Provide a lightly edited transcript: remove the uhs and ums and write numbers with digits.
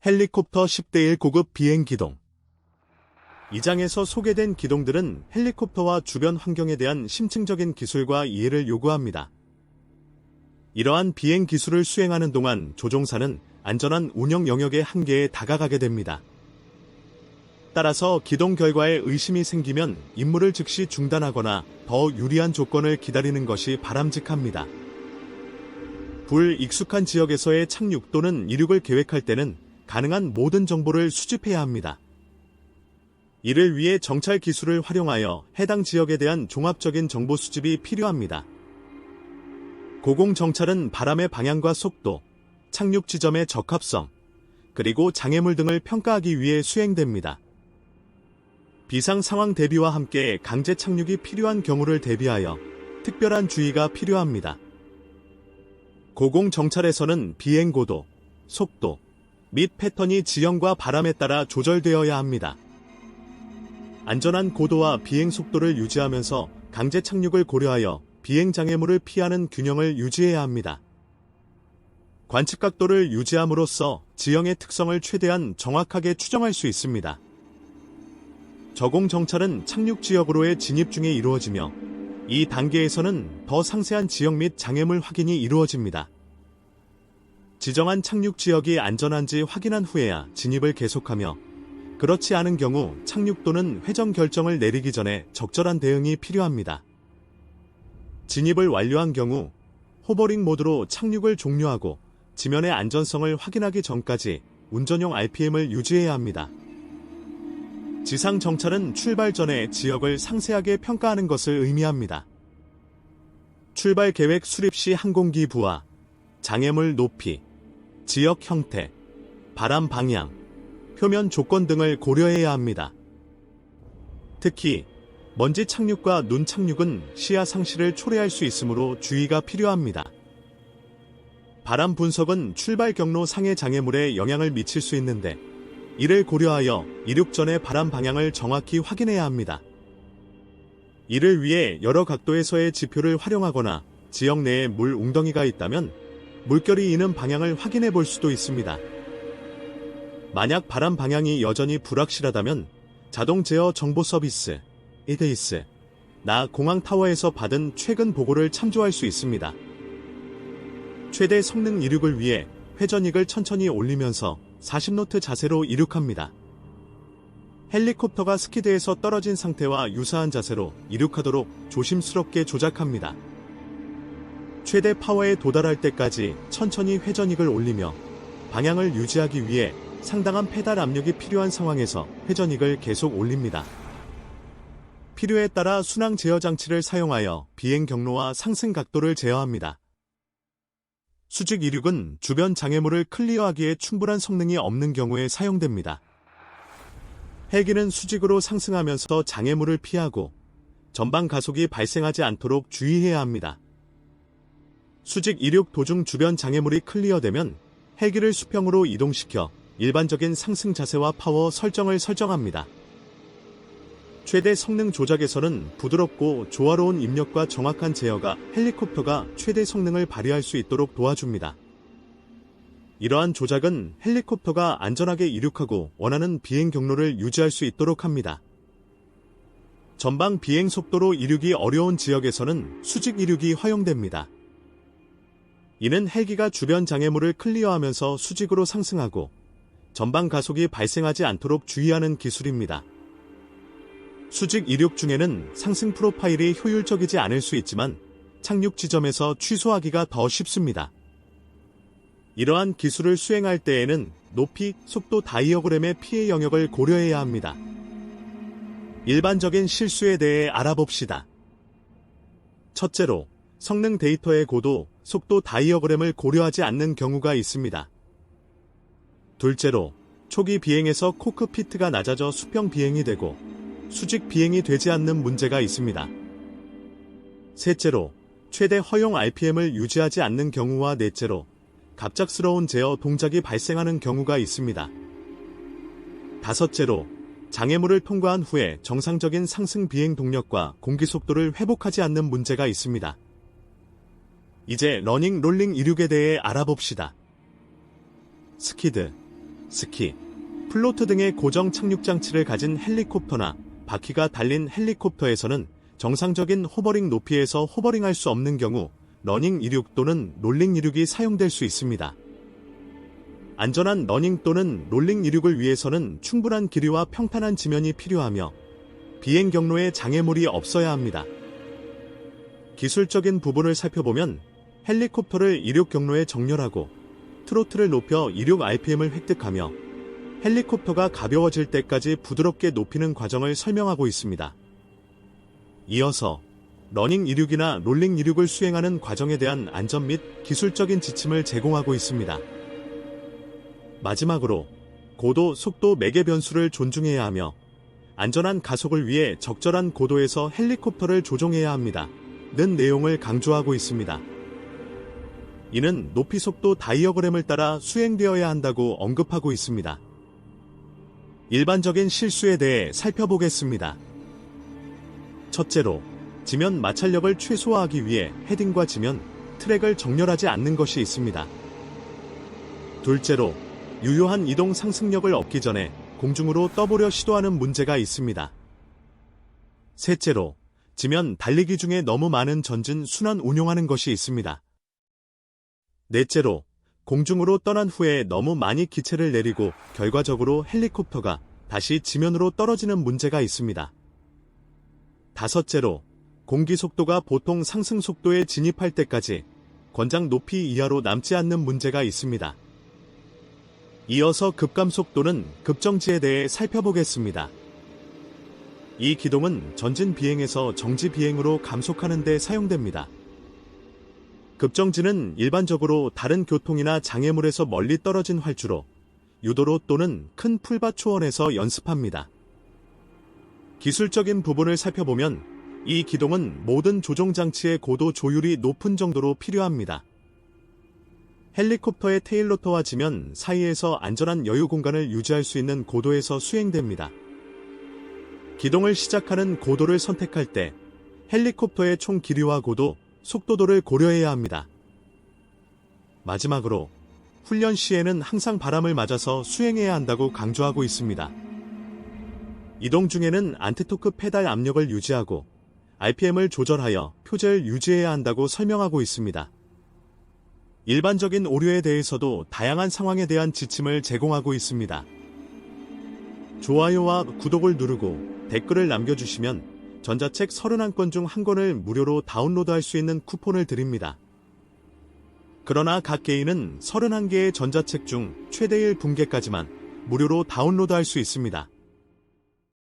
헬리콥터 10대1 고급 비행 기동. 이 장에서 소개된 기동들은 헬리콥터와 주변 환경에 대한 심층적인 기술과 이해를 요구합니다. 이러한 비행 기술을 수행하는 동안 조종사는 안전한 운영 영역의 한계에 다가가게 됩니다. 따라서 기동 결과에 의심이 생기면 임무를 즉시 중단하거나 더 유리한 조건을 기다리는 것이 바람직합니다. 불익숙한 지역에서의 착륙 또는 이륙을 계획할 때는 가능한 모든 정보를 수집해야 합니다. 이를 위해 정찰 기술을 활용하여 해당 지역에 대한 종합적인 정보 수집이 필요합니다. 고공 정찰은 바람의 방향과 속도, 착륙 지점의 적합성, 그리고 장애물 등을 평가하기 위해 수행됩니다. 비상 상황 대비와 함께 강제 착륙이 필요한 경우를 대비하여 특별한 주의가 필요합니다. 고공 정찰에서는 비행 고도, 속도, 및 패턴이 지형과 바람에 따라 조절되어야 합니다. 안전한 고도와 비행 속도를 유지하면서 강제 착륙을 고려하여 비행 장애물을 피하는 균형을 유지해야 합니다. 관측 각도를 유지함으로써 지형의 특성을 최대한 정확하게 추정할 수 있습니다. 저공 정찰은 착륙 지역으로의 진입 중에 이루어지며 이 단계에서는 더 상세한 지형 및 장애물 확인이 이루어집니다. 지정한 착륙 지역이 안전한지 확인한 후에야 진입을 계속하며 그렇지 않은 경우 착륙 또는 회전 결정을 내리기 전에 적절한 대응이 필요합니다. 진입을 완료한 경우 호버링 모드로 착륙을 종료하고 지면의 안전성을 확인하기 전까지 운전용 RPM을 유지해야 합니다. 지상 정찰은 출발 전에 지역을 상세하게 평가하는 것을 의미합니다. 출발 계획 수립 시 항공기 부하, 장애물 높이, 지역 형태, 바람 방향, 표면 조건 등을 고려해야 합니다. 특히 먼지 착륙과 눈 착륙은 시야 상실을 초래할 수 있으므로 주의가 필요합니다. 바람 분석은 출발 경로 상의 장애물에 영향을 미칠 수 있는데 이를 고려하여 이륙 전에 바람 방향을 정확히 확인해야 합니다. 이를 위해 여러 각도에서의 지표를 활용하거나 지역 내에 물 웅덩이가 있다면 물결이 이는 방향을 확인해 볼 수도 있습니다. 만약 바람 방향이 여전히 불확실하다면 자동 제어 정보 서비스, EDIS, 나 공항 타워에서 받은 최근 보고를 참조할 수 있습니다. 최대 성능 이륙을 위해 회전익을 천천히 올리면서 40노트 자세로 이륙합니다. 헬리콥터가 스키드에서 떨어진 상태와 유사한 자세로 이륙하도록 조심스럽게 조작합니다. 최대 파워에 도달할 때까지 천천히 회전익을 올리며 방향을 유지하기 위해 상당한 페달 압력이 필요한 상황에서 회전익을 계속 올립니다. 필요에 따라 순항 제어 장치를 사용하여 비행 경로와 상승 각도를 제어합니다. 수직 이륙은 주변 장애물을 클리어하기에 충분한 성능이 없는 경우에 사용됩니다. 헬기는 수직으로 상승하면서 장애물을 피하고 전방 가속이 발생하지 않도록 주의해야 합니다. 수직 이륙 도중 주변 장애물이 클리어되면 헬기를 수평으로 이동시켜 일반적인 상승 자세와 파워 설정을 설정합니다. 최대 성능 조작에서는 부드럽고 조화로운 입력과 정확한 제어가 헬리콥터가 최대 성능을 발휘할 수 있도록 도와줍니다. 이러한 조작은 헬리콥터가 안전하게 이륙하고 원하는 비행 경로를 유지할 수 있도록 합니다. 전방 비행 속도로 이륙이 어려운 지역에서는 수직 이륙이 허용됩니다. 이는 헬기가 주변 장애물을 클리어하면서 수직으로 상승하고 전방 가속이 발생하지 않도록 주의하는 기술입니다. 수직 이륙 중에는 상승 프로파일이 효율적이지 않을 수 있지만 착륙 지점에서 취소하기가 더 쉽습니다. 이러한 기술을 수행할 때에는 높이, 속도 다이어그램의 피해 영역을 고려해야 합니다. 일반적인 실수에 대해 알아봅시다. 첫째로, 성능 데이터의 고도, 속도 다이어그램을 고려하지 않는 경우가 있습니다. 둘째로, 초기 비행에서 코크피트가 낮아져 수평 비행이 되고 수직 비행이 되지 않는 문제가 있습니다. 셋째로, 최대 허용 RPM을 유지하지 않는 경우와 넷째로, 갑작스러운 제어 동작이 발생하는 경우가 있습니다. 다섯째로, 장애물을 통과한 후에 정상적인 상승 비행 동력과 공기 속도를 회복하지 않는 문제가 있습니다. 이제 러닝 롤링 이륙에 대해 알아봅시다. 스키드, 스키, 플로트 등의 고정 착륙 장치를 가진 헬리콥터나 바퀴가 달린 헬리콥터에서는 정상적인 호버링 높이에서 호버링할 수 없는 경우 러닝 이륙 또는 롤링 이륙이 사용될 수 있습니다. 안전한 러닝 또는 롤링 이륙을 위해서는 충분한 길이와 평탄한 지면이 필요하며 비행 경로에 장애물이 없어야 합니다. 기술적인 부분을 살펴보면 헬리콥터를 이륙 경로에 정렬하고 트로틀을 높여 이륙 RPM을 획득하며 헬리콥터가 가벼워질 때까지 부드럽게 높이는 과정을 설명하고 있습니다. 이어서 러닝 이륙이나 롤링 이륙을 수행하는 과정에 대한 안전 및 기술적인 지침을 제공하고 있습니다. 마지막으로 고도, 속도 매개 변수를 존중해야 하며 안전한 가속을 위해 적절한 고도에서 헬리콥터를 조종해야 합니다. 는 내용을 강조하고 있습니다. 이는 높이 속도 다이어그램을 따라 수행되어야 한다고 언급하고 있습니다. 일반적인 실수에 대해 살펴보겠습니다. 첫째로, 지면 마찰력을 최소화하기 위해 헤딩과 지면, 트랙을 정렬하지 않는 것이 있습니다. 둘째로, 유효한 이동 상승력을 얻기 전에 공중으로 떠보려 시도하는 문제가 있습니다. 셋째로, 지면 달리기 중에 너무 많은 전진 순환 운용하는 것이 있습니다. 넷째로, 공중으로 떠난 후에 너무 많이 기체를 내리고 결과적으로 헬리콥터가 다시 지면으로 떨어지는 문제가 있습니다. 다섯째로, 공기 속도가 보통 상승 속도에 진입할 때까지 권장 높이 이하로 남지 않는 문제가 있습니다. 이어서 급감속 또는 급정지에 대해 살펴보겠습니다. 이 기동은 전진 비행에서 정지 비행으로 감속하는 데 사용됩니다. 급정지는 일반적으로 다른 교통이나 장애물에서 멀리 떨어진 활주로, 유도로 또는 큰 풀밭 초원에서 연습합니다. 기술적인 부분을 살펴보면 이 기동은 모든 조종 장치의 고도 조율이 높은 정도로 필요합니다. 헬리콥터의 테일로터와 지면 사이에서 안전한 여유 공간을 유지할 수 있는 고도에서 수행됩니다. 기동을 시작하는 고도를 선택할 때 헬리콥터의 총 길이와 고도, 속도도를 고려해야 합니다. 마지막으로 훈련 시에는 항상 바람을 맞아서 수행해야 한다고 강조하고 있습니다. 이동 중에는 안티토크 페달 압력을 유지하고 RPM을 조절하여 표제를 유지해야 한다고 설명하고 있습니다. 일반적인 오류에 대해서도 다양한 상황에 대한 지침을 제공하고 있습니다. 좋아요와 구독을 누르고 댓글을 남겨주시면 전자책 31권 중 한 권을 무료로 다운로드할 수 있는 쿠폰을 드립니다. 그러나 각 개인은 31개의 전자책 중 최대 1분개까지만 무료로 다운로드할 수 있습니다.